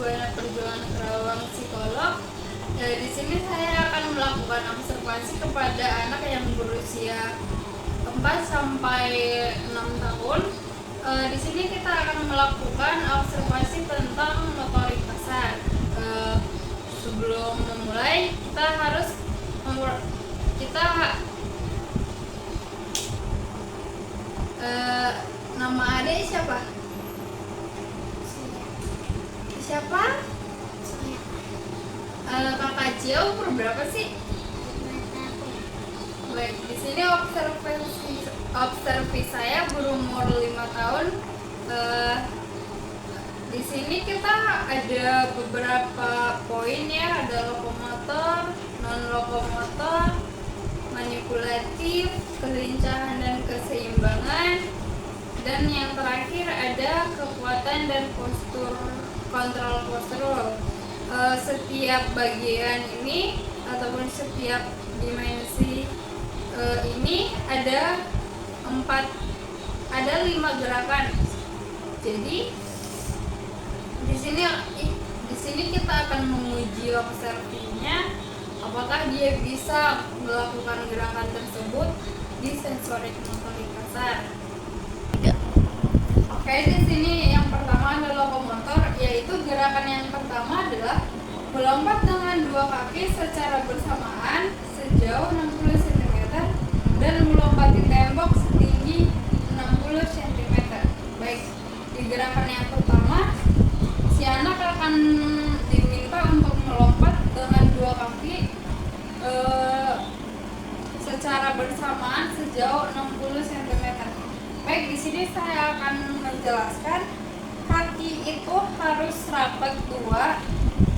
Buana Perjuangan Kerawang Psikolog. Di sini saya akan melakukan observasi kepada anak yang berusia 4 sampai 6 tahun. Di sini kita akan melakukan observasi tentang motorik kasar. Sebelum memulai, kita harus nama adik siapa? Siapa? Kakak Cia umur berapa sih? Baik, di sini observasi saya berumur 5 tahun. Di sini kita ada beberapa poin ya, ada lokomotor, non lokomotor, manipulatif, kelincahan dan keseimbangan, dan yang terakhir ada kekuatan dan kontrol postur. Setiap bagian ini ataupun setiap dimensi ini ada 5 gerakan. Jadi di sini kita akan menguji observasinya, apakah dia bisa melakukan gerakan tersebut di sensorik motorik kasar. Oke, di sini yang pertama adalah lokomotor, yaitu gerakan yang pertama adalah melompat dengan 2 kaki secara bersamaan sejauh 60 cm dan melompati tembok setinggi 60 cm. Baik, di gerakan yang pertama, si anak akan diminta untuk melompat dengan 2 kaki secara bersamaan sejauh 60 cm. Baik, di sini saya akan menjelaskan kaki itu harus rapat 2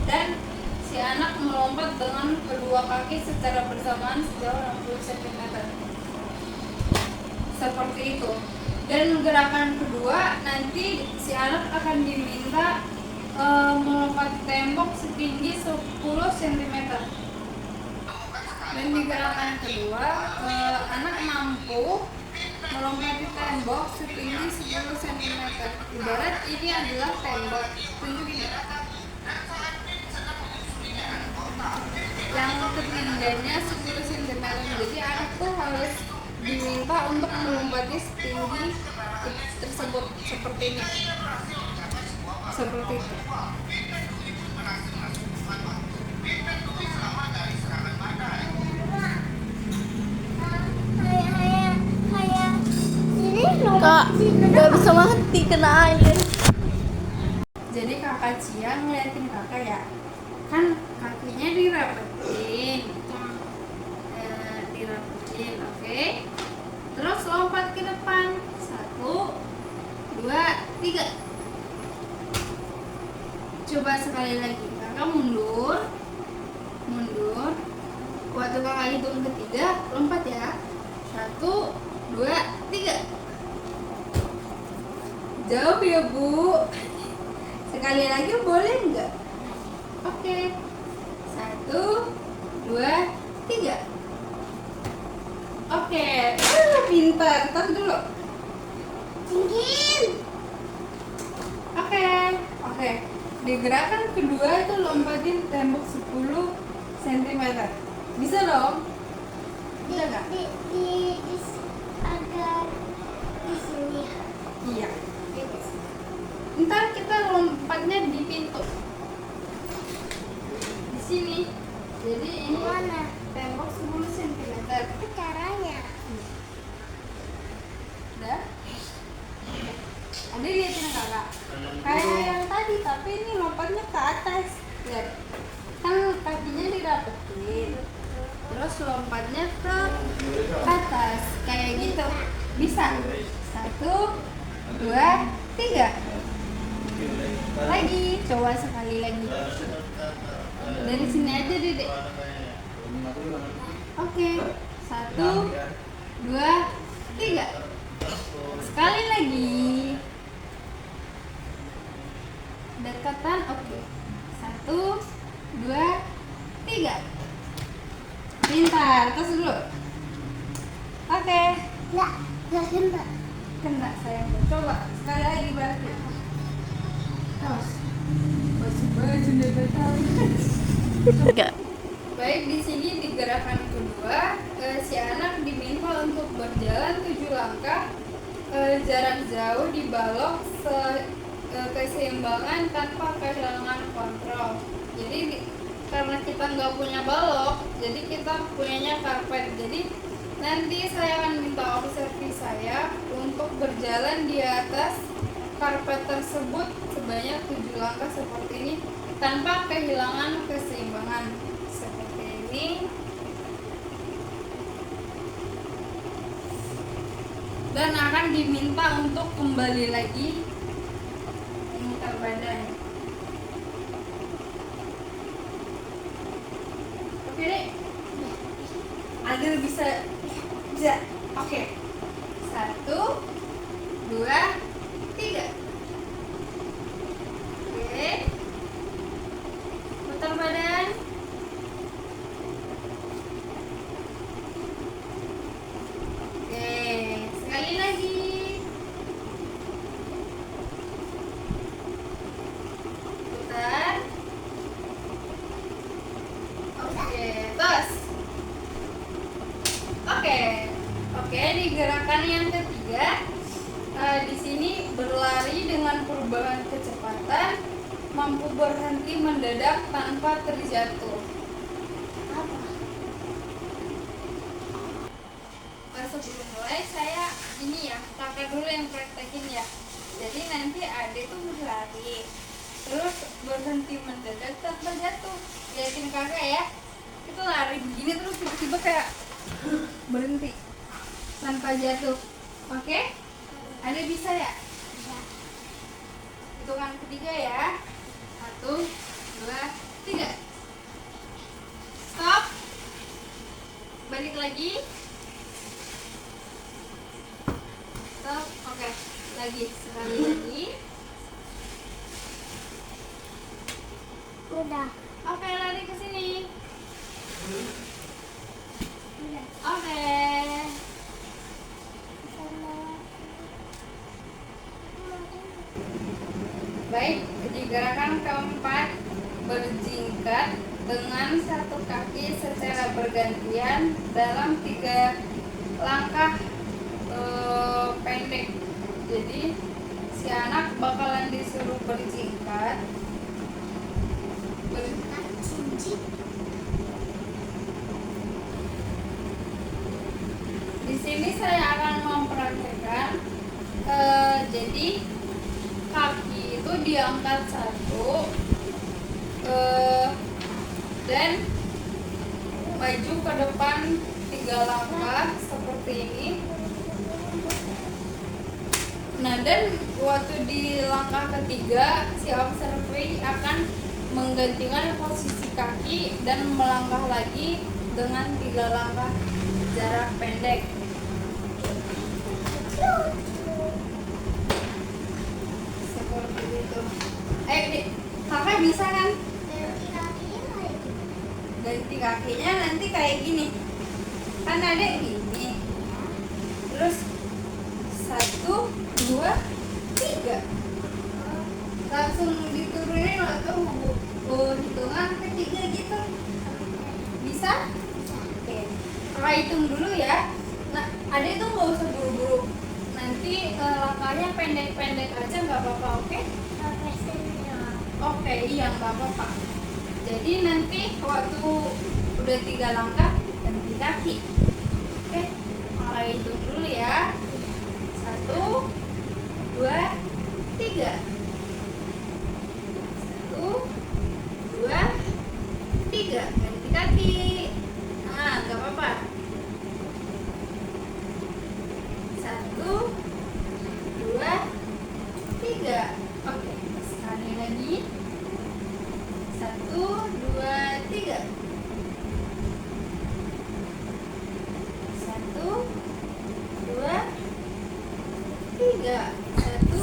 dan si anak melompat dengan kedua kaki secara bersamaan sejauh 60 cm. Seperti itu. Dan gerakan kedua, nanti si anak akan diminta melompati tembok setinggi 10 cm. Dan di gerakan kedua, anak mampu melompati tembok setinggi 10 cm. Ibarat ini adalah tembok. Tunjukin ya. Yang ketinggiannya 10 cm. Jadi anak tuh harus diminta untuk melompati setinggi tersebut seperti ini. Seperti itu. Kak, gak bisa mati kena air. Jadi kakak Cia ngeliatin kakak ya, kan kakinya dirapetin, oke. Terus lompat ke depan, 1, 2, 3. Coba sekali lagi, kakak mundur. Waktu kakak hitung ketiga, lompat ya, 1, 2, 3. Jauh ya Bu. Sekali lagi boleh nggak? Oke. 1, 2, 3. Oke. Pintar. Tar dulu. Tinggiin. Oke. Di gerakan kedua itu lompatin tembok 10 cm. Bisa dong? Bisa nggak? Agak di sini. Iya. Ntar kita lompatnya di pintu. Di sini. Jadi ini Mana? tembok 10 cm. Itu caranya. Udah? Ada liatin kakak. Kayak yang tadi, tapi ini lompatnya ke atas. Lihat. Kan kakinya dirapetin. Terus lompatnya ke atas. Kayak gitu. Bisa? 1, 2, 3. Lagi, coba sekali lagi. Dari sini aja Dedek. Oke, 1, 2, 3. Sekali lagi. Dekatan, oke. 1, 2, 3. Pintar, terus dulu. Oke. Nggak kena. Kena sayang. Coba sekali lagi berarti. Terus. baju betal. Enggak. Baik, di sini di gerakan kedua, si anak diminta untuk berjalan 7 langkah jarak jauh di balok keseimbangan tanpa kehilangan kontrol. Jadi karena kita nggak punya balok, jadi kita punyanya karpet. Jadi nanti saya akan minta observasi saya untuk berjalan di atas karpet tersebut sebanyak 7 langkah seperti ini tanpa kehilangan keseimbangan. Seperti ini. Dan akan diminta untuk kembali lagi memutar badan. Oke deh. Adil bisa. Oke. 1, 2, 3. Oke. Putar badan. Oke, sekali lagi. Putar. Oke, terus. Oke, di gerakan yang ketiga, di sini berlari dengan perubahan kecepatan, mampu berhenti mendadak tanpa terjatuh. Sebelum mulai saya ini ya, kakak dulu yang praktekin ya. Jadi nanti adik tuh berlari, terus berhenti mendadak tanpa jatuh. Lihatin kakak ya, itu lari begini terus tiba-tiba kayak berhenti tanpa jatuh. Oke? Adik bisa ya? Hitungan ketiga ya. 1, 2, 3. Stop. Balik lagi. Stop. Oke. Lagi, sekali lagi. Udah. Oke, lari ke sini. Udah. Oke. Baik, di gerakan keempat, berjingkat dengan satu kaki secara bergantian dalam 3 langkah pendek. Jadi si anak bakalan disuruh berjingkat. Di sini saya akan mempraktekkan. Jadi kaki itu diangkat 1, dan maju ke depan 3 langkah seperti ini. Nah, dan waktu di langkah ketiga si observer akan menggantikan posisi kaki dan melangkah lagi dengan 3 langkah jarak pendek. Seperti itu. Dik, kakak bisa kan? Ganti kakinya nanti kayak gini. Kan ada gini. Terus 1, 2, 3. Langsung diturunin atau hitungan ketiga gitu. Bisa? Oke. Kakak hitung dulu ya. Nah, ada itu nggak usah buru-buru. Nanti langkahnya pendek-pendek aja nggak apa-apa, oke? Oke, iya nggak apa-apa. Jadi nanti waktu udah 3 langkah ganti kaki. Oke, kakak hitung dulu ya. 1, 2, 3. 1, 2, 3. Ganti kaki. Nah, nggak apa-apa. 1, 2, 3. Oke, sekali lagi. 1, 2, 3. 1, 2, 3. 1.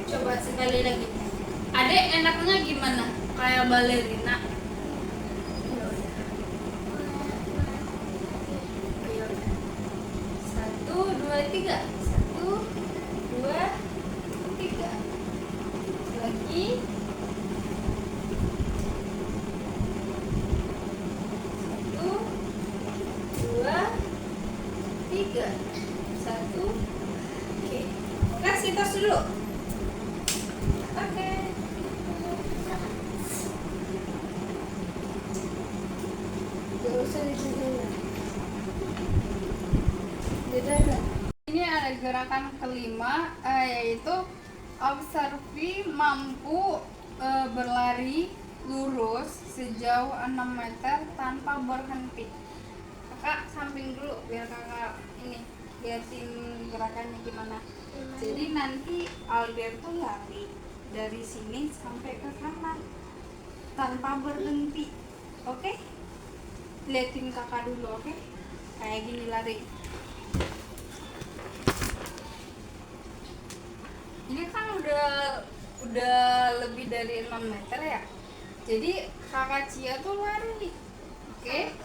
Coba sekali lagi. Adek enaknya gimana? Kayak balerina. Ayo. 1, 2, 3. 1, 2, 3. Lagi. dulu. Oke. Gak usah dijadiin. Ini ada gerakan kelima, yaitu observi mampu berlari lurus sejauh 6 meter tanpa berhenti. Kakak samping dulu biar kakak ini liatin gerakannya gimana. Jadi nanti Alberto lari dari sini sampai ke sana tanpa berhenti. Oke? Liatin kakak dulu, oke? Kayak gini lari. Ini kan udah lebih dari 6 meter ya. Jadi kakak Cia tuh lari. Oke?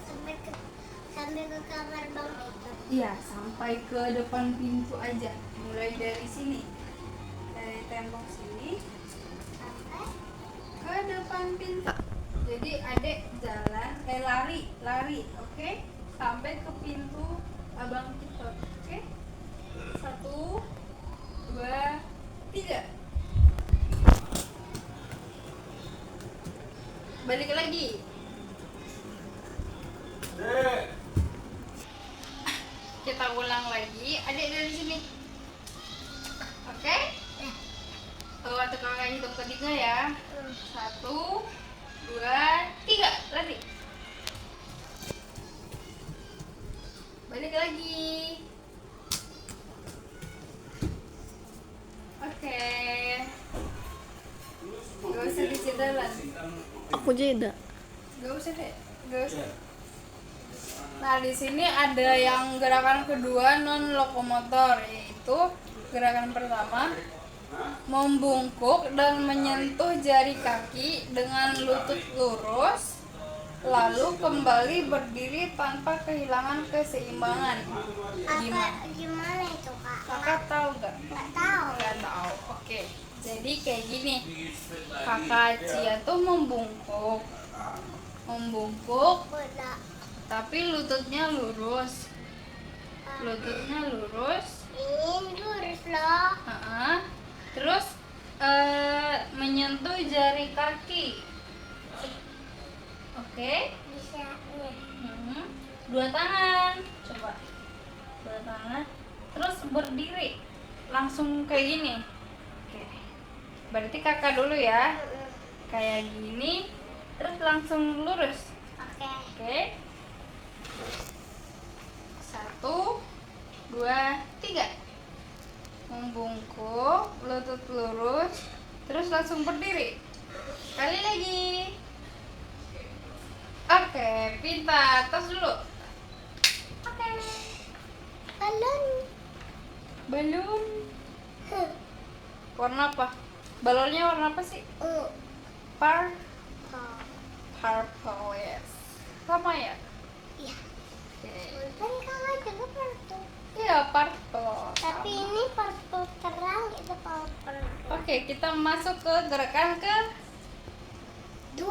Sampai ke kamar Bang Peter. Iya, sampai ke depan pintu aja. Mulai dari sini. Dari tembok sini Sampai ke depan pintu. Jadi adek jalan, lari, oke? Sampai ke pintu Abang Peter. Oke? 1, 2, 3. Balik lagi. Kita ulang lagi. Adik dari sini. Oke? Waktu kakak hitung ketiga ya. 1, 2, 3. Lari. Balik lagi. Oke. Gak usah dicedalan. aku jeda. Gak usah deh. Gak usah. Nah, di sini ada yang gerakan kedua non lokomotor, yaitu gerakan pertama membungkuk dan menyentuh jari kaki dengan lutut lurus, lalu kembali berdiri tanpa kehilangan keseimbangan. Gimana itu, Kak? Kakak tahu nggak? Nggak tahu. Nggak tahu. Oke. Jadi kayak gini. Kakak Cia tuh membungkuk, Udah. tapi lututnya lurus. Lututnya lurus. Ini lurus loh. Terus menyentuh jari kaki. Oke. Bisa. Dua tangan. Coba. Dua tangan. Terus berdiri. Langsung kayak gini. Oke. Berarti kakak dulu ya. Kayak gini. Terus langsung lurus. Oke. Oke. 1, 2, 3. Membungkuk, lutut lurus, terus langsung berdiri. Sekali lagi. Oke, pintar. Tos dulu. Oke. Balon. Balon. Warna apa? Balonnya warna apa sih? Purple, yes. Sama ya? Iya. Oke. Kan kalau juga purple. Iya, purple. Tapi ini purple terang, itu purple. Oke, kita masuk ke gerakan ke 2.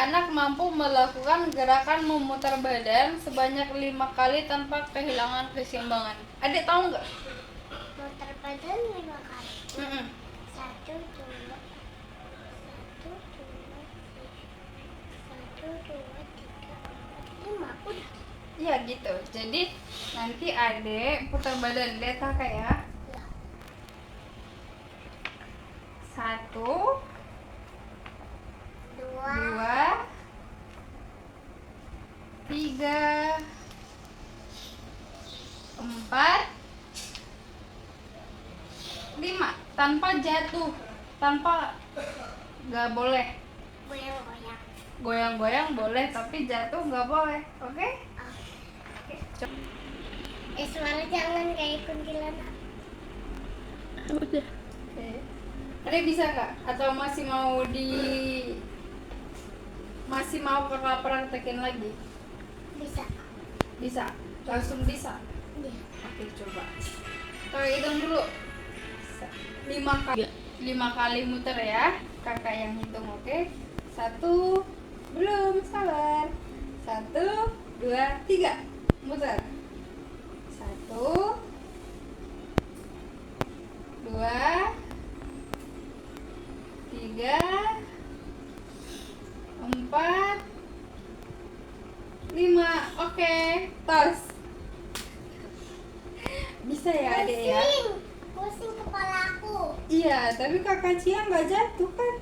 Anak mampu melakukan gerakan memutar badan sebanyak 5 kali tanpa kehilangan keseimbangan. Adik tahu nggak? Muter badan 5 kali. 1, 2, 3. 5 udah. Iya gitu. Jadi nanti adek putar badan deh kakak ya. 1, 2, 3, 4, 5. Tanpa jatuh, tanpa nggak boleh. Goyang-goyang. Goyang-goyang boleh, tapi jatuh nggak boleh. Oke? Oke. Suara jangan kayak kuntilanak. Udah. Oke. Adek bisa kak? Atau masih mau kakak praktekin lagi? Bisa. Bisa? Langsung bisa? Iya. Oke, coba. Kakak hitung dulu. 5 kali. 5 kali muter ya. Kakak yang hitung, oke? 1, belum, sabar. 1, 2, 3. Muter. 1, 3, 4, 5. Oke, tos. Bisa ya adek ya? Pusing kepalaku. Iya, tapi kakak Cia nggak jatuh kan?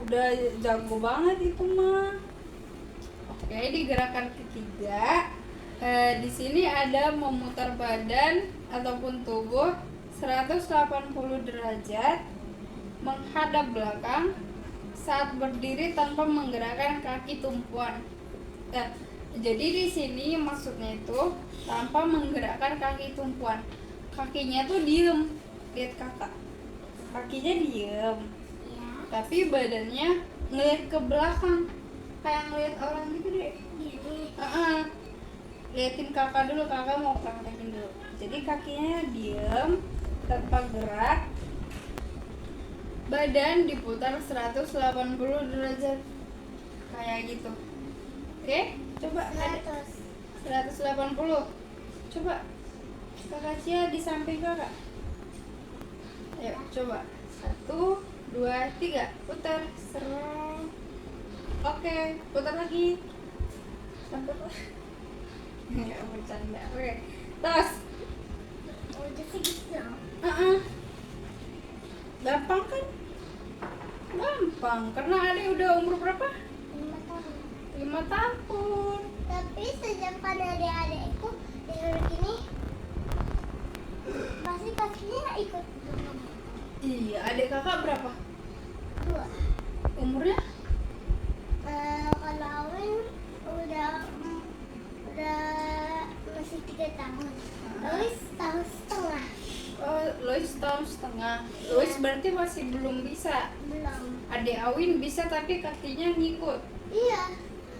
Udah jago banget itu mah. Oke, di gerakan ketiga, di sini ada memutar badan ataupun tubuh 180 derajat menghadap belakang saat berdiri tanpa menggerakkan kaki tumpuan. Jadi di sini maksudnya itu tanpa menggerakkan kaki tumpuan. Kakinya tuh diem, lihat kakak. Kakinya diem, Ya. tapi badannya ngeliat ke belakang, kayak ngeliat orang gitu deh. Gini. Liatin kakak dulu, kakak mau praktekin dulu. Jadi kakinya diem, tanpa gerak, badan diputar 180 derajat kayak gitu. Oke, coba adek. 180. Coba kakak Cia di samping kakak. Ayo coba. 1, 2, 3. Putar. Serang. Oke, putar lagi. Sampai nggak bercanda. Oke, tos. Udah segitu. Gampang kan? Gampang, karena adek udah umur berapa? 5 tahun. 5 tahun. Tapi sejak pada adik-adikku tidur gini, pasti kakinya ikut dulu. Iya, adik kakak berapa? 2. Umurnya? Kalau Awin udah masih 3 tahun. Lois tahun setengah. Lois tahun setengah. Lois berarti masih belum bisa. Belum. Adik Awin bisa tapi kakinya ngikut. Iya.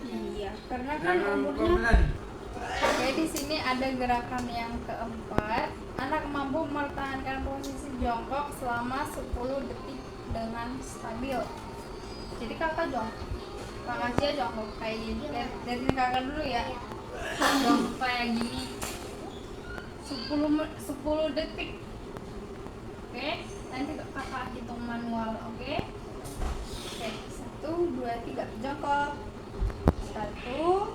Iya, karena kan umurnya. Oke, di sini ada gerakan yang keempat. Anak mampu mempertahankan posisi jongkok selama 10 detik dengan stabil. Jadi kakak jongkok. Kakak Cia jongkok kayak gini. Lihatin kakak dulu ya. Jongkok kayak gini. 10 detik. Oke, nanti kakak hitung manual, oke? Oke, 1, 2, 3, jongkok. 1,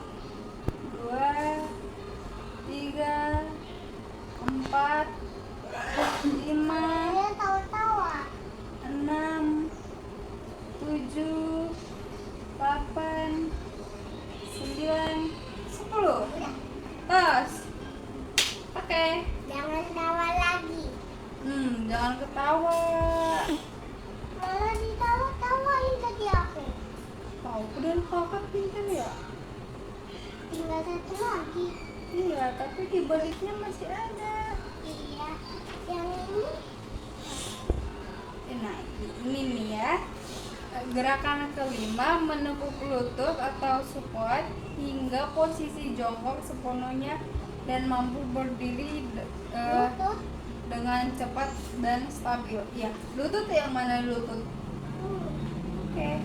2, 3, 4, 5, Saya tawa-tawa. 6, 7, 8, 9, 10. Tos. Oke. Jangan tawa lagi. Jangan ketawa. Malah ditawa-tawain tadi aku. Tahu dan kakak pintar ya. Tinggal 1 lagi. Iya, tapi di baliknya masih ada. Iya. Yang ini Nah, ini nih ya. Gerakan kelima, menekuk lutut atau squat hingga posisi jongkok sepenuhnya dan mampu berdiri lutut. dengan cepat dan stabil. Ya, lutut yang mana lutut? Oke.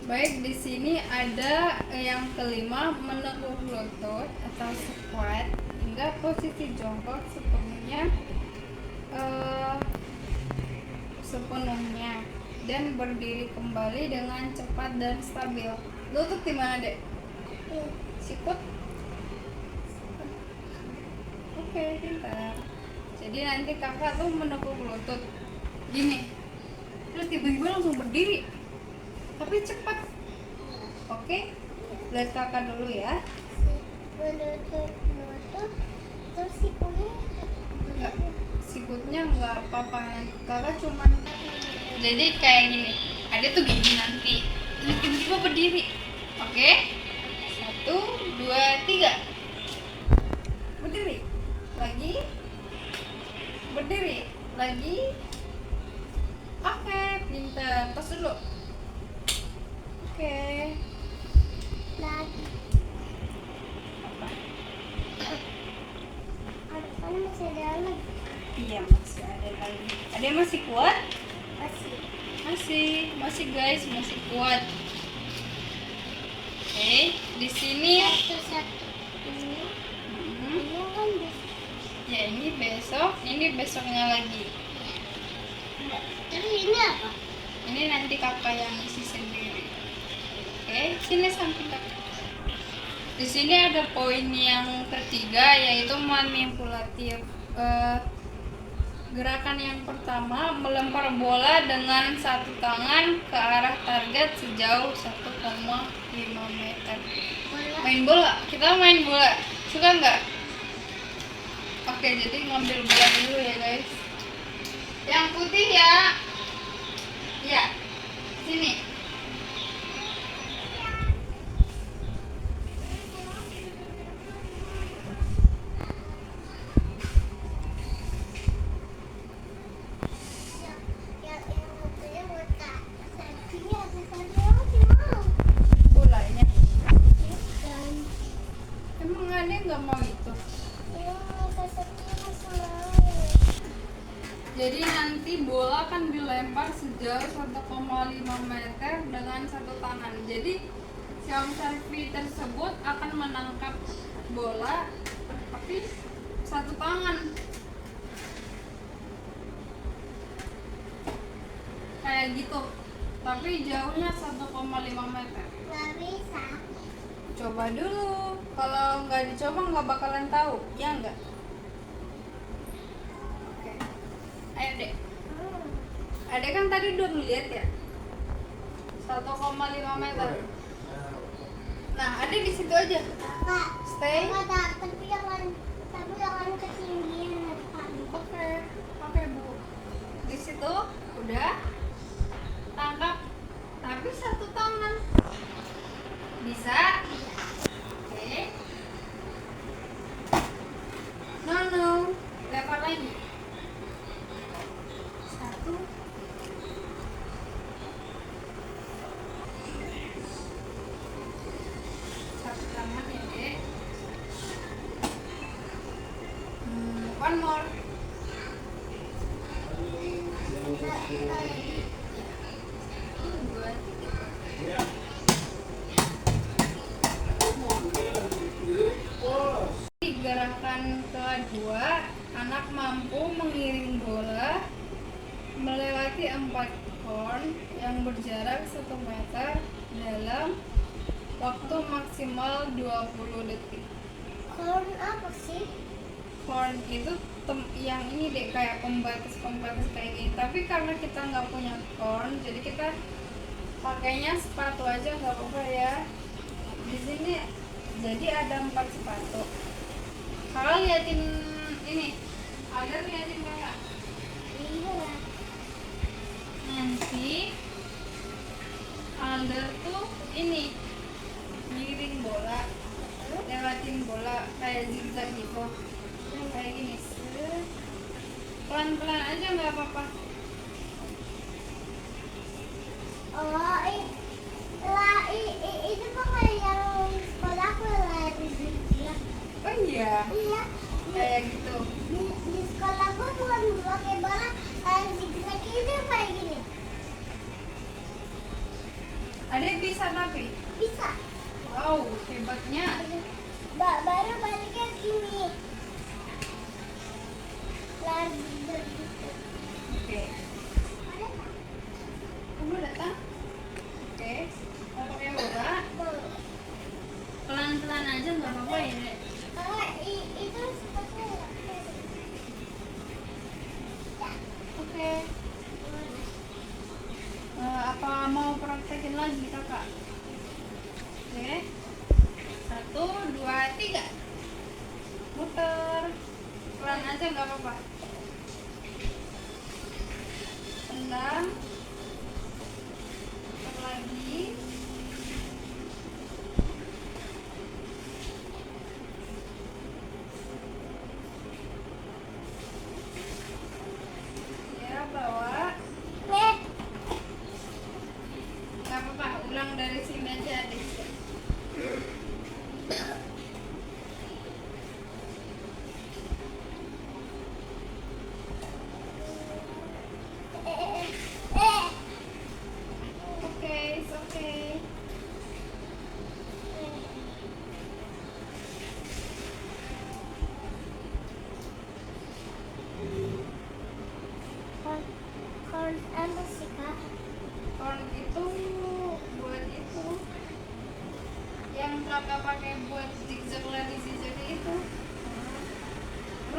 Baik, di sini ada yang kelima, menekuk lutut atau squat hingga posisi jongkok sepenuhnya dan berdiri kembali dengan cepat dan stabil. Lutut di mana, Dek? Sikut. Oke, pintar. Jadi nanti kakak tuh menekuk lutut gini, terus tiba-tiba langsung berdiri, tapi cepat. Oke, lihat kakak dulu ya. Lutut. Terus sikunya. Enggak, sikutnya nggak apa-apa, kakak cuman jadi kayak gini. Ada tuh gini nanti, terus tiba-tiba berdiri. Oke, 1, 2, 3, berdiri lagi, berdiri lagi. Oke, pintar. Tos dulu. Oke. Lagi. Kan masih ada lagi. Iya, masih ada lagi. Ada yang masih kuat? Masih. Masih guys, masih kuat. Oke, di sini Satu. Ini. hmm, Ini kan bisa. ya ini besok, ini besoknya lagi. Terus ini apa? Ini nanti kakak yang isi sendiri. Oke, sini samping kakak. Di sini ada poin yang ketiga, yaitu manipulatif. Gerakan yang pertama, melempar bola dengan satu tangan ke arah target sejauh 1,5 meter. Bola. Main bola, kita main bola. Suka nggak? Oke, jadi ngambil bola dulu ya guys. Yang putih ya. Ya, sini. Yang mobilnya buat Kak. Sapinya ada sapinya masih mau. Bolanya. Dan Emang ada nggak mau itu? sapinya masih mau. Jadi nanti bola akan dilempar sejauh 1,5 meter dengan satu tangan. Jadi yang servi tersebut akan menangkap bola tapi satu tangan. Kayak gitu. Tapi jauhnya 1,5 meter. Nggak bisa. Coba dulu. Kalau nggak dicoba nggak bakalan tahu, ya nggak? Oke. Ayo dek. Adek kan tadi udah ngeliat ya 1,5 meter. Nah, adek di situ aja. Kak, Stay. tapi jangan ketinggian Kak. Oke bu. Di situ udah tangkap, tapi satu tangan. Bisa? Oke. No. Lempar lagi. Satu. Satu tangan ya dek. One more. Dua, tiga. Di gerakan kedua, anak mampu mengiring bola melewati 4 horn yang berjarak 1 meter dalam waktu maksimal 20 detik. Korn apa sih? Horn itu yang ini deh, kayak pembatas kayak gini. Tapi karena kita nggak punya horn, jadi kita pakainya sepatu aja, nggak apa-apa ya. Di sini jadi ada 4 sepatu. Kakak liatin ini, ada liatin kakak. Iya. Nanti Alder tuh ini ngiring bola, lewatin bola kayak zigzag gitu, kayak gini. Pelan-pelan aja nggak apa-apa. Oh, itu pakai yang sekolah aku lari dia. Oh iya, Iya. kayak gitu. Di sekolah aku bukan pakai bola, zigzag itu kayak gini. Ada bisa tapi, Bisa. wow hebatnya. Baru baliknya gini. Lari begitu. Oke, kamu datang. Oke, mau pakai bola, pelan-pelan aja nggak apa-apa ya Dek. Itu sepatunya. Oke. Apa mau praktekin lagi kakak? Oke. 1, 2, 3. Muter. Pelan aja nggak apa-apa. Tendang. Muter lagi. Ya, bawa. Nggak apa-apa, ulang dari sini aja adik.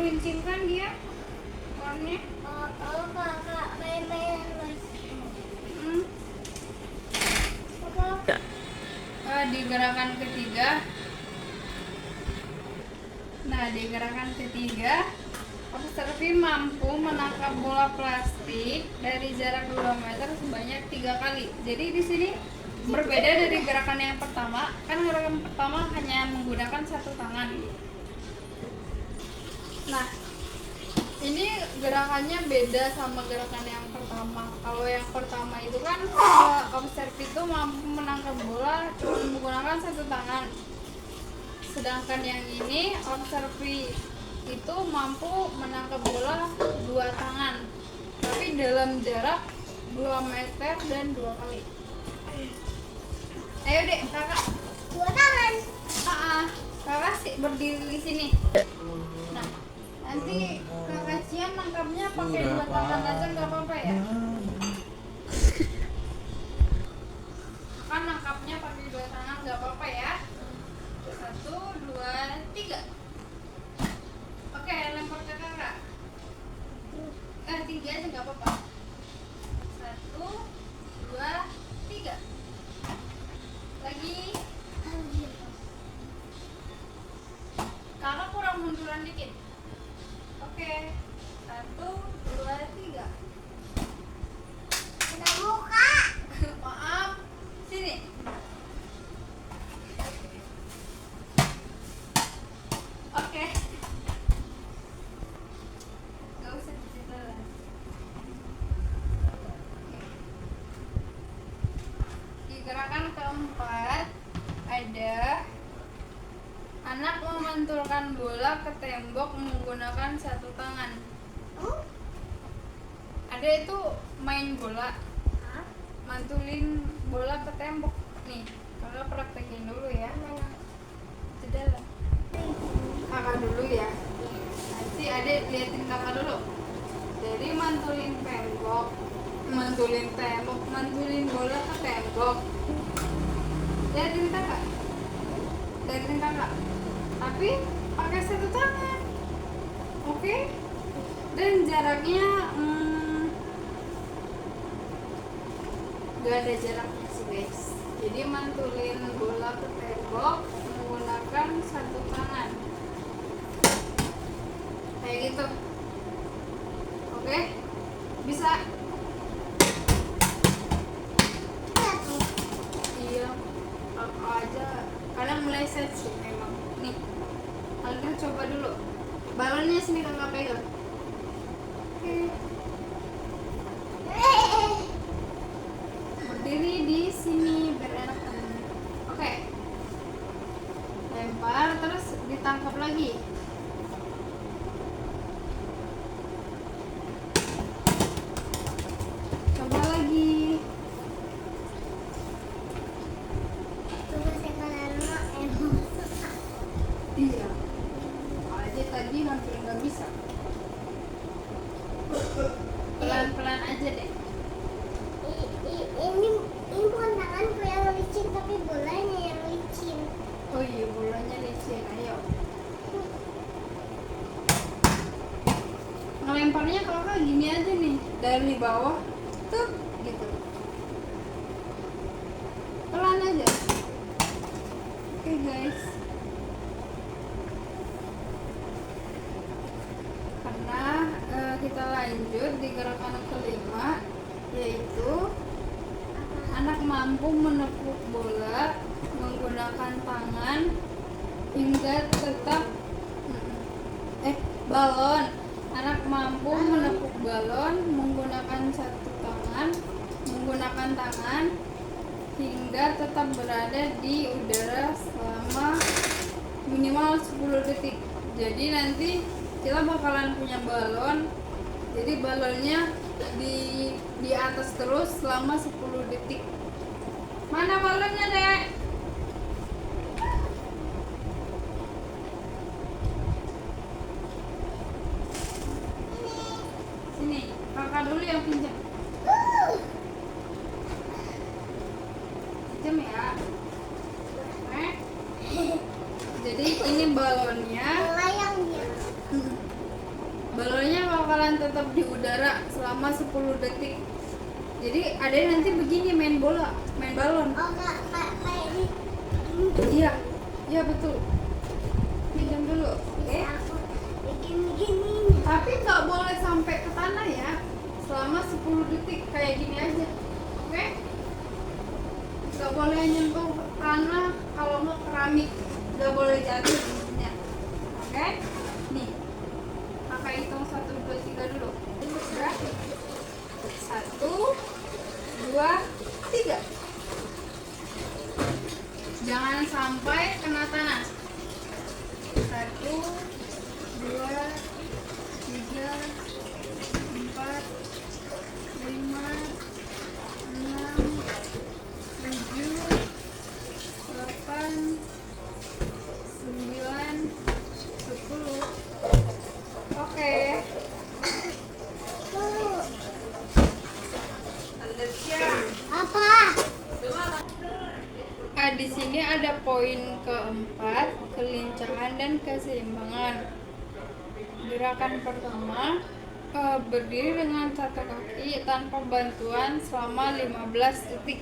mengelincingkan dia warnanya. Oh, kakak main-main mas. Hmm. Di gerakan ketiga. Nah, di gerakan ketiga, observi mampu menangkap bola plastik dari jarak 2 meter sebanyak 3 kali. Jadi di sini berbeda dari gerakan yang pertama. Kan gerakan pertama hanya menggunakan satu tangan. Nah, ini gerakannya beda sama gerakan yang pertama. Kalau yang pertama itu kan observi itu mampu menangkap bola cuma menggunakan satu tangan. Sedangkan yang ini observi itu mampu menangkap bola 2 tangan, tapi dalam jarak 2 meter dan 2 kali. Ayo dek, kakak. 2 tangan. Kakak sih berdiri di sini. Nah, nanti kakak Cian nangkapnya pakai 2 tangan aja nggak apa-apa ya? Kan nangkapnya pakai 2 tangan nggak apa-apa ya? 1, 2, 3. Oke, lempar ke kakak. 3 aja nggak apa-apa. 1, 2, 3. Lagi. Kakak kurang munduran dikit. Oke. 1, 2, 3. Kena muka. Maaf. Sini. Oke. Gak usah ditelan. Di gerakan keempat ada anak memantulkan bola ke tembok menggunakan satu tangan. Ada itu main bola, mantulin bola ke tembok. Nih, kakak praktekin dulu ya. Sudah lah. Kakak dulu ya. Nanti adek liatin kakak dulu. Jadi mantulin tembok, mantulin bola ke tembok. Liatin kakak. Tapi pakai satu tangan. Oke? Dan jaraknya gak ada jaraknya sih guys. Jadi mantulin bola ke tembok menggunakan satu tangan. Kayak gitu. Oke? Bisa? Iya. Kakak aja kadang meleset sih memang. Nih. Kalian coba dulu. Balonnya sini kakak pegang. Oke. Berdiri di sini berenakan. Oke. Lempar terus ditangkap lagi. Coba lagi. Iya. Aja tadi hampir nggak bisa. Pelan-pelan aja deh. Ini bukan tanganku yang licin, tapi bolanya yang licin. Oh iya, bolanya licin. Ayo. Ngelemparnya kakak gini aja nih, dari bawah tuh gitu. Pelan aja. Oke guys. Karena kita lanjut di gerakan kelima, yaitu anak mampu menepuk bola menggunakan tangan hingga tetap balon. Anak mampu menepuk balon menggunakan tangan hingga tetap berada di udara selama minimal 10 detik. Jadi nanti kita bakalan punya balon. Jadi balonnya di atas terus selama 10 detik. Mana balonnya, Dek? Sini, kakak dulu yang pinjam. Pinjam ya. Jadi ini balonnya. Melayang dia. akan tetap di udara selama 10 detik. Jadi ada nanti begini main bola, main balon. Oh nggak kayak ini. Iya, iya betul. Pinjam dulu, oke? Aku bikin gini. Tapi nggak boleh sampai ke tanah ya, selama 10 detik kayak gini aja, oke? Nggak boleh nyentuh tanah, kalau mau keramik nggak boleh jatuh intinya, oke? Nih, kakak hitung 1, 2, 3 dulu. Udah? 1, 2, 3. Jangan sampai kena tanah. 1, 2, 3, 4, 5, 6, 7, 8, 9, 10. Oke. Apa? Di sini ada poin keempat, kelincahan dan keseimbangan. Gerakan pertama, berdiri dengan satu kaki tanpa bantuan selama 15 detik.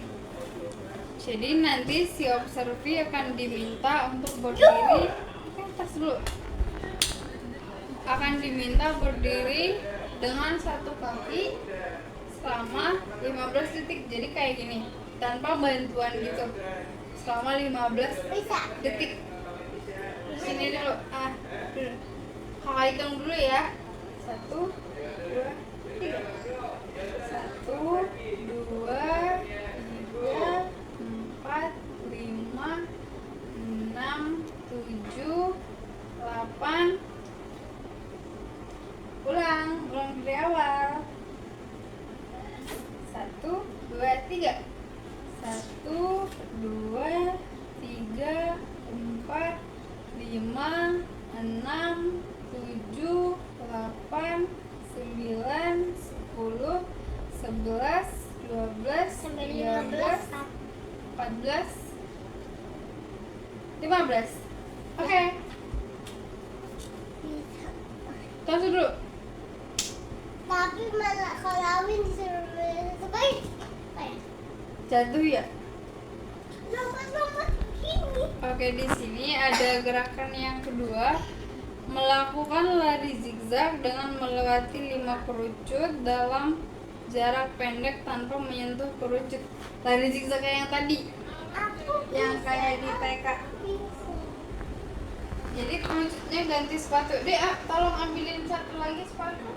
Jadi nanti si observi akan diminta untuk berdiri, tas dulu. Akan diminta berdiri dengan satu kaki selama 15 detik. Jadi kayak gini, tanpa bantuan gitu. Selama 15 detik. Sini dulu. Dulu. Kakak hitung dulu ya. 1, 2, 3. 1, 2, 3, 4, 5, 6, 7, 8. Ulang dari awal. 1, 2, 3. 1, 2, 3, 4, 5, 6, 7, 8, 9, 10, 11, 12, 13, 14, 15. Oke. Tos dulu. Tapi malah kalau Awin disuruh sebaik Jatuh ya. lompat-lompat gini. Oke, di sini ada gerakan yang kedua, melakukan lari zigzag dengan melewati 5 kerucut dalam jarak pendek tanpa menyentuh kerucut. Lari zigzag kayak yang tadi, yang kayak di TK. Jadi kerucutnya ganti sepatu. Dek, tolong ambilin satu lagi sepatu.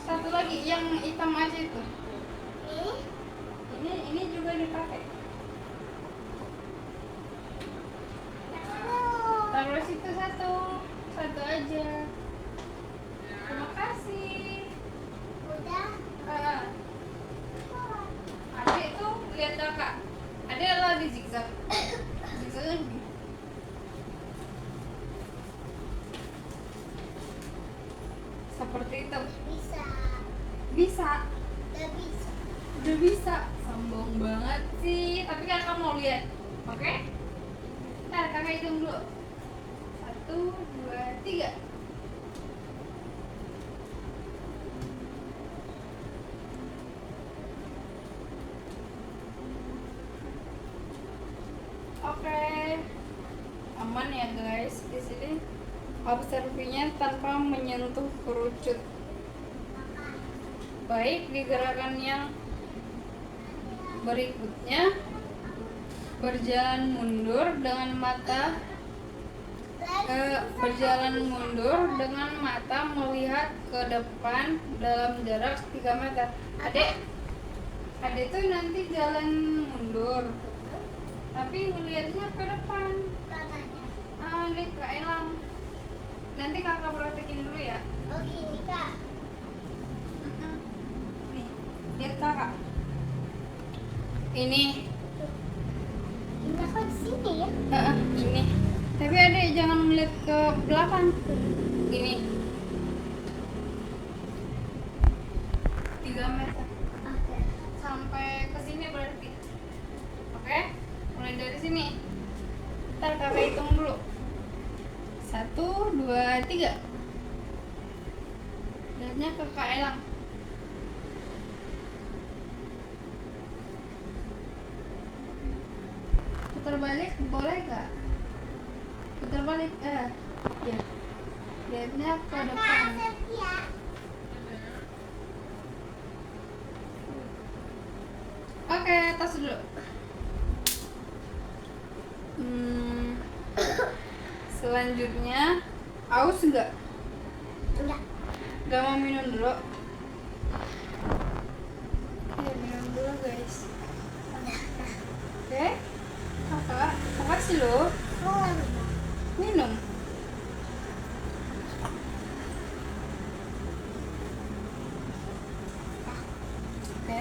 Satu lagi yang hitam aja itu. Ini juga dipakai. Taruh situ satu aja. Terima kasih. Udah. Adik tuh lihat kakak. Adik lagi zigzag. Zigzagnya gini. Seperti itu. Bisa. Bisa. Udah bisa. Udah bisa. Sombong banget sih. Tapi kakak mau lihat. Oke? Ntar kakak hitung dulu. 1, 2, 3. Oke. Aman ya guys. Di sini observinya tanpa menyentuh kerucut. Baik, di gerakan yang berikutnya, berjalan mundur dengan mata melihat ke depan dalam jarak 3 meter. Adek tuh nanti jalan mundur, tapi ngelihatnya ke depan. Adek Kak Elang, nanti kakak praktekin dulu ya. Oh gini Kak. Nih, lihat kakak. Ini Aku di sini ya. ini. Tapi adek jangan ngeliat ke belakang. Gini. 3 meter. Oke. Sampai ke sini berarti. Oke? Mulai dari sini. Ntar kakak hitung dulu. 1, 2, 3. Lihatnya ke Kak Elang. Putar balik boleh gak? Putar balik, ya. Lihatnya ke depan. Ya. Oke, tas dulu. Selanjutnya, aus enggak? Enggak. Gak mau minum dulu? Oke, minum dulu guys. Oke, kakak, makasih lo. Minum. Oke.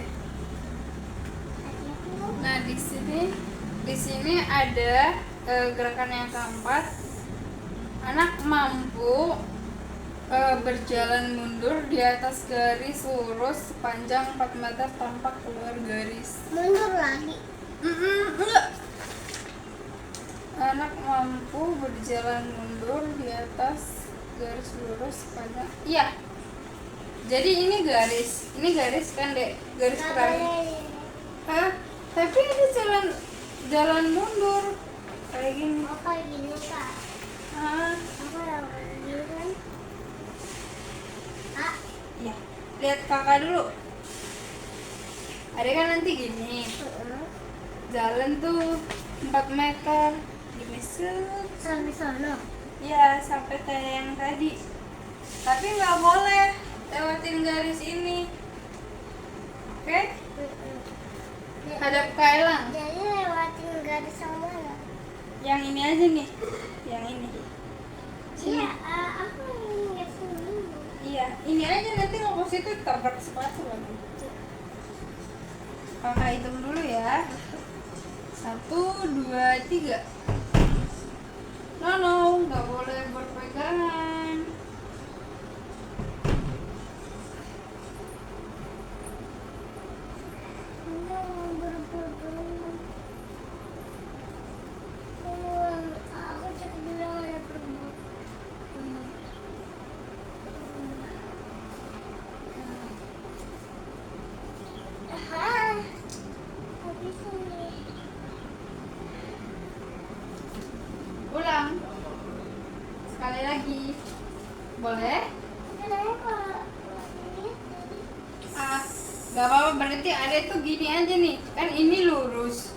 Nah di sini ada gerakan yang keempat. Anak mampu berjalan mundur di atas garis lurus sepanjang 4 meter tanpa keluar garis. Mundur lagi. Enggak. Anak mampu berjalan mundur di atas garis lurus sepanjang. Iya. Jadi ini garis kan dek, garis Nggak terakhir. boleh. Hah? Tapi ada jalan mundur kayak gini. Oh, kayak gini kak. Ah, Aku yang gini kan. Kak. iya. Lihat kakak dulu. Ada kan nanti gini. Jalan tuh 4 meter. Gini set. Sampai sana. Ya, sampai kayak yang tadi. Tapi nggak boleh lewatin garis ini. Oke? Hadap ke Elang. Jadi lewatin garis yang mana? Yang ini aja nih. Yang ini. Sini. Iya, aku ingin sini. Iya, ini aja nanti mau ke situ tabrak sepatu lagi. Kakak hitung dulu ya. 1, 2, 3. No, nggak boleh berpegangan. Aku cek dulu ada perempuan. Habis ini. Ulang. Sekali lagi. Boleh? Kenapa? Gak apa-apa, berarti ada tuh gini aja nih. Kan ini lurus.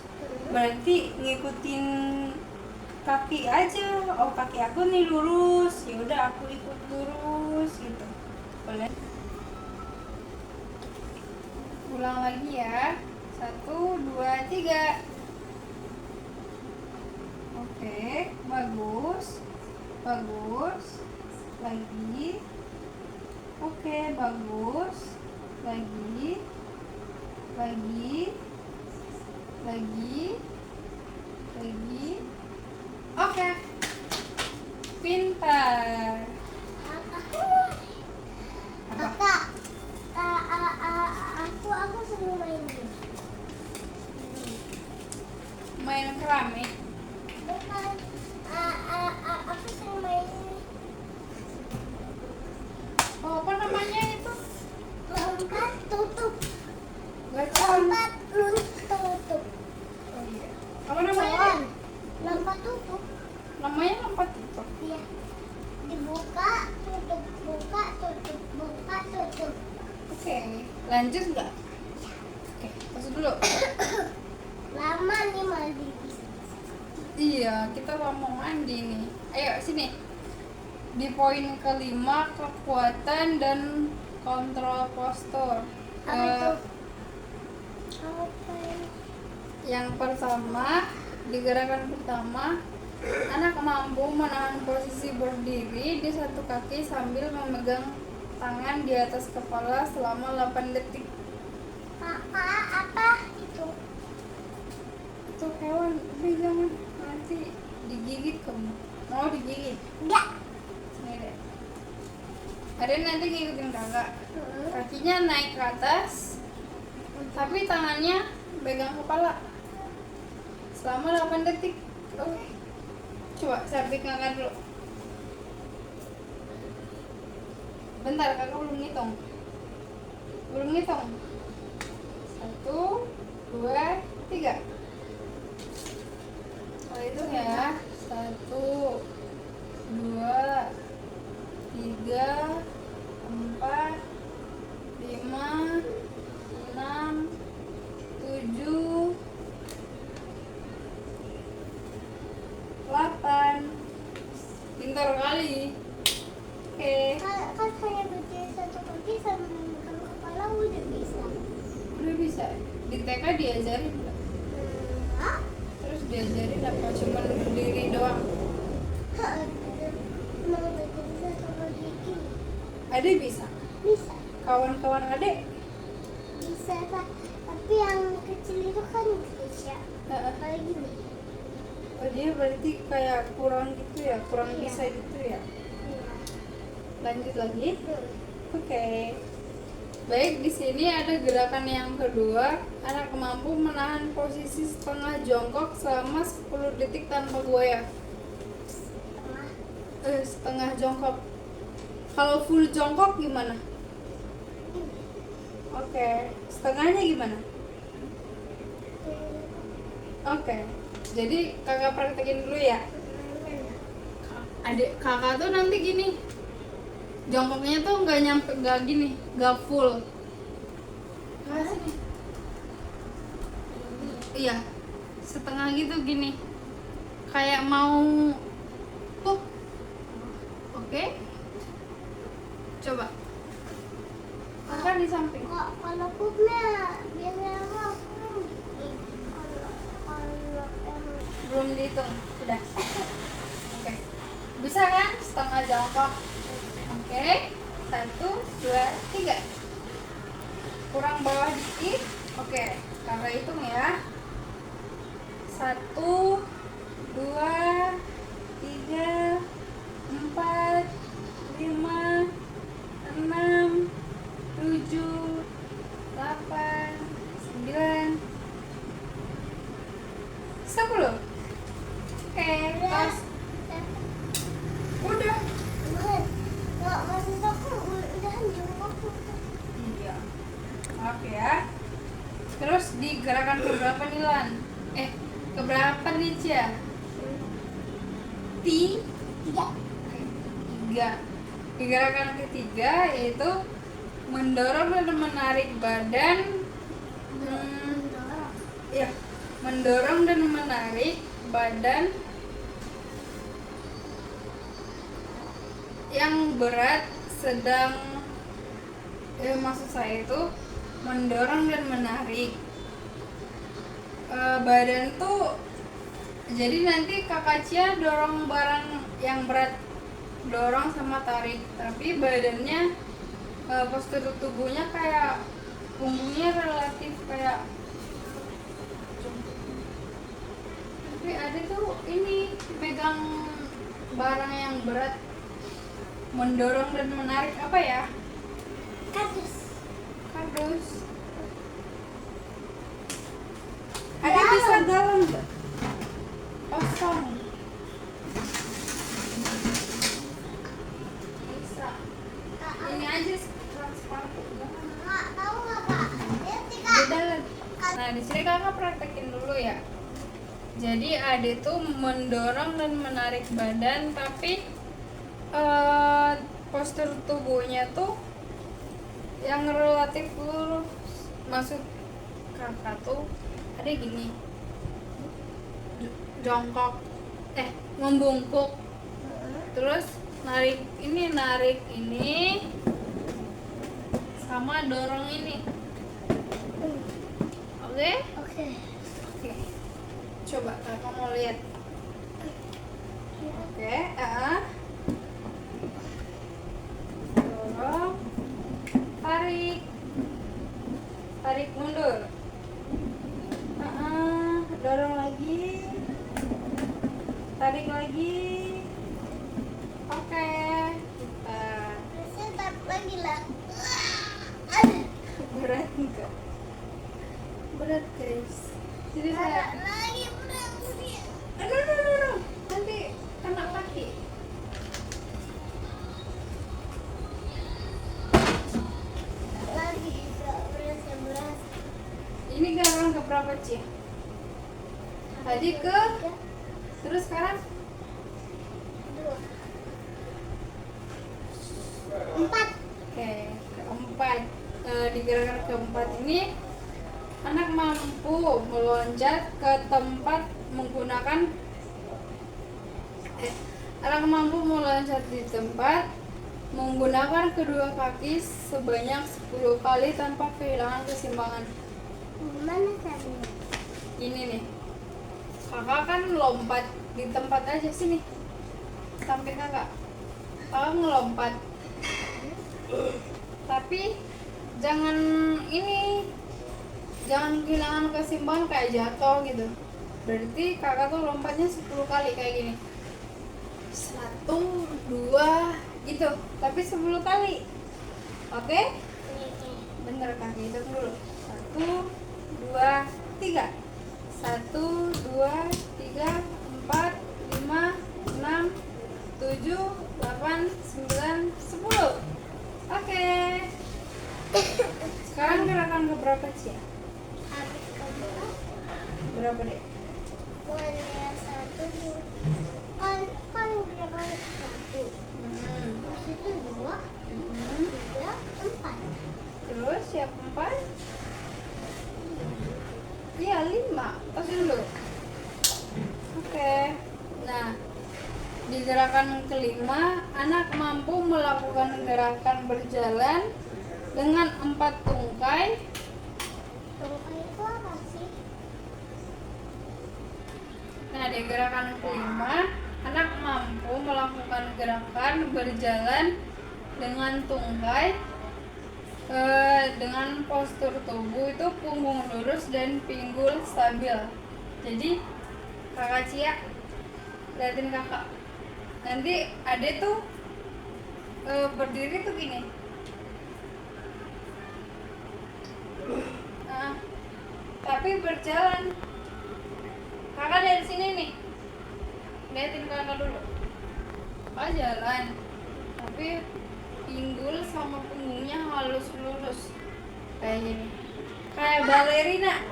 Berarti ngikutin kaki aja. Oh, kaki aku nih lurus. Ya udah aku ikut lurus gitu. Boleh? Ulang lagi ya. 1, 2, 3. Oke, bagus. Lagi. Oke, bagus. Lagi. Oke. Pintar. Apa? Kakak, aku sering main ini. Main keramik. Bukan, aku sering main ini. Oh, apa namanya itu? Lompat tutup, Gak tahu. lompat tutup. Oh iya. Apa namanya? Soal, lompat tutup. Namanya lompat itu. Iya. Dibuka, tutup, buka, tutup, buka, tutup. Oke. Lanjut nggak? Oke, masuk dulu. Lama nih mandi. Iya, kita mau mandi nih. Ayo sini. Di poin kelima, kekuatan dan kontrol postur. Apa itu? Apa ini? Yang pertama, di gerakan pertama, anak mampu menahan posisi berdiri di satu kaki sambil memegang tangan di atas kepala selama 8 detik. Apa itu? Itu hewan, tapi jangan nanti digigit kamu. Mau digigit? Enggak. Sini deh. Ada nanti ngikutin kakak. Kakinya naik ke atas, tapi tangannya pegang kepala selama 8 detik. Oke. Coba sabik kakak dulu. Bentar, kakak belum ngitung. Belum ngitung. 1, 2, 3. Kalau itu ya. 1, 2, 3, 4, 5, 6, 7, 8. Pintar kali. Oke. Kan saya berdiri satu kaki sama memegang kepala udah bisa. Udah bisa. Di TK diajarin nggak? Hah? Terus diajarin apa cuma berdiri doang? Mau berdiri satu kaki gini. Adek bisa. Bisa. Kawan-kawan adek. Bisa Pak. Tapi yang kecil itu kan bisa. Kayak gini. Oh, dia berarti kayak kurang gitu ya, kurang Iya. bisa gitu ya. Iya. Lanjut lagi. Oke. Baik, di sini ada gerakan yang kedua. Anak mampu menahan posisi setengah jongkok selama 10 detik tanpa goyah. Setengah jongkok. Kalau full jongkok gimana? Oke. Setengahnya gimana? Oke. Jadi kakak praktekin dulu ya. Adik kakak tuh nanti gini. Jongkoknya tuh nggak gini, nggak full. Sini. Iya, setengah gitu gini. Kayak mau pup. Oke. Coba. Kakak di samping. Kalau pupnya biasanya aku kalau Belum dihitung, sudah. Oke. Bisa kan? Setengah jongkok. Oke. 1, 2, 3. Kurang bawah dikit. Oke. Kakak hitung ya. 1, 2, 3, 4, 5, 6, 7, 8, 9, 10. Oke, terus udah. nggak maksud aku udah jongkok. Iya. Oke ya. Terus di gerakan keberapa nih Lan? Keberapa nih Cia? Tiga. 3. Di gerakan ketiga yaitu mendorong dan menarik badan. Ya, mendorong dan menarik badan yang berat sedang maksud saya itu mendorong dan menarik badan tuh. Jadi nanti kakak Cia dorong barang yang berat, dorong sama tarik, tapi badannya postur tubuhnya kayak punggungnya relatif kayak. Tapi ada tuh ini pegang barang yang berat, mendorong dan menarik apa ya? Kardus. Ada bisa dalam nggak? Kosong. Bisa. Ini aja transparan. Nggak tahu nggak Pak? Dia tiga. Di dalam. Nah di sini kakak praktekin dulu ya. Jadi Ade tuh mendorong dan menarik badan, tapi postur tubuhnya tuh yang relatif lurus. Maksud kakak tuh ada gini, jongkok, membungkuk, terus narik ini, sama dorong ini. Oke? Oke. Oke. Coba kakak mau lihat. Oke, dorong, tarik mundur, dorong lagi, tarik lagi. Oke, kita Terusnya tarik lagi lah. berat enggak? Berat guys. Jadi saya Tarik lagi berat sih. no, nanti kena kaki. berapa Cia? Tadi ke, terus sekarang 4. oke, keempat. Di gerakan keempat ini anak mampu meloncat ke tempat menggunakan anak mampu meloncat di tempat menggunakan kedua kaki sebanyak 10 kali tanpa kehilangan keseimbangan. Gimana caranya? Ini nih, kakak kan lompat di tempat aja sini, sampai kakak ngelompat, tapi jangan kehilangan keseimbangan kayak jatuh gitu. Berarti kakak tuh lompatnya 10 kali kayak gini, 1, 2 gitu, tapi 10 kali. Oke? Bentar kaki hitung dulu. 1, 2, 3. 1, 2, 3, 4, 5, 6, 7, 8, 9, 10. Oke. Sekarang gerakan keberapa sih ya? Habis kedua, Berapa deh? boleh 1, 2. Kan gerakan 1. Terus itu 2, 3, 4. Terus siap 4? Iya 5. Tos dulu. Oke. Nah, di gerakan kelima, anak mampu melakukan gerakan berjalan dengan 4 tungkai. Tungkai itu apa sih? Nah, di gerakan kelima, anak mampu melakukan gerakan berjalan dengan tungkai dengan postur tubuh itu punggung lurus dan pinggul stabil. Jadi kakak Cia, liatin kakak. Nanti adek tuh berdiri tuh gini. Nah, tapi berjalan. Kakak dari sini nih, liatin kakak dulu. Kakak jalan, tapi pinggul sama punggungnya halus lurus kayak gini, kayak balerina,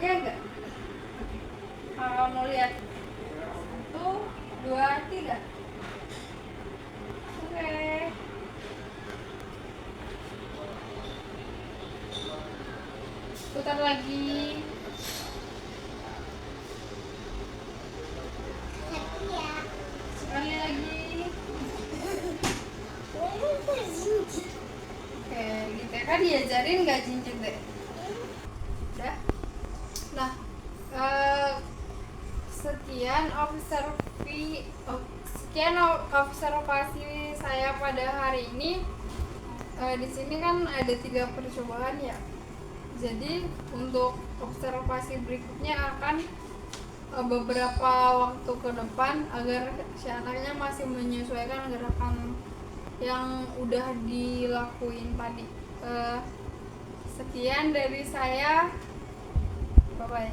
ya enggak? Kakak mau lihat? 1, 2, 3. Oke. Putar lagi. Happy ya. Sekali lagi. Oke, gitu ya. Kan diajarin nggak jinjit deh? Udah. Nah, sekian observasi saya pada hari ini. Di sini kan ada 3 percobaan ya. Jadi untuk observasi berikutnya akan beberapa waktu ke depan agar si anaknya masih menyesuaikan gerakan yang udah dilakuin tadi. Sekian dari saya, bye bye.